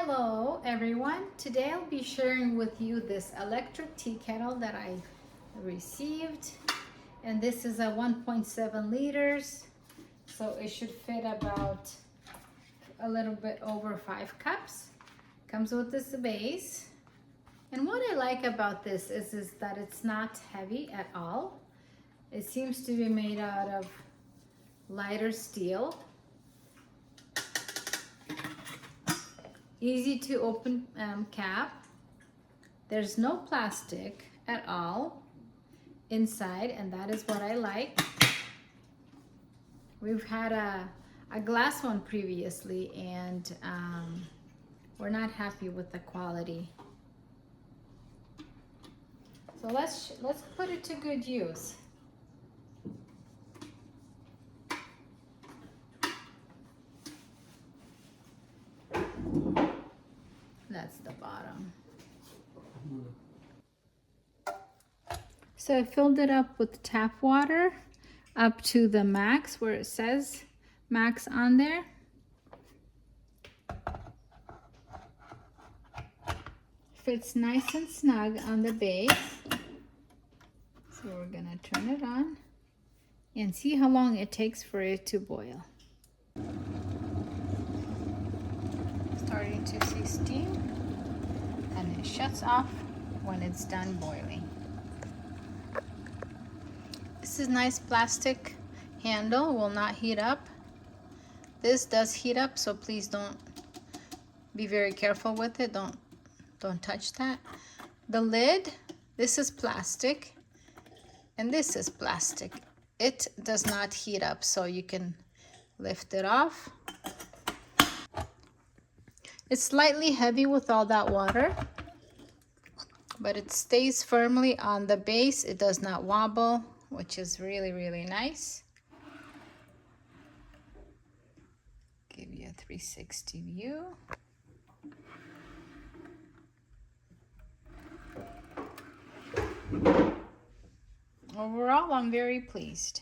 Hello everyone, today I'll be sharing with you this electric tea kettle that I received, and this is a 1.7 liters, so it should fit about a little bit over 5 cups. Comes with this base, and what I like about this is that it's not heavy at all. It seems to be made out of lighter steel. Easy to open cap. There's no plastic at all inside, and that is what I like. We've had a glass one previously, and we're not happy with the quality. So let's put it to good use. That's the bottom. So I filled it up with tap water up to the max, where it says max on there. Fits nice and snug on the base. So we're gonna turn it on and see how long it takes for it to boil. Starting to see steam, and it shuts off when it's done boiling. This is nice plastic handle, will not heat up. This does heat up, so please don't be very careful with it. Don't touch that. The lid, this is plastic, and this is plastic. It does not heat up, so you can lift it off. It's slightly heavy with all that water, but it stays firmly on the base. It does not wobble, which is really, really nice. Give you a 360 view. Overall, I'm very pleased.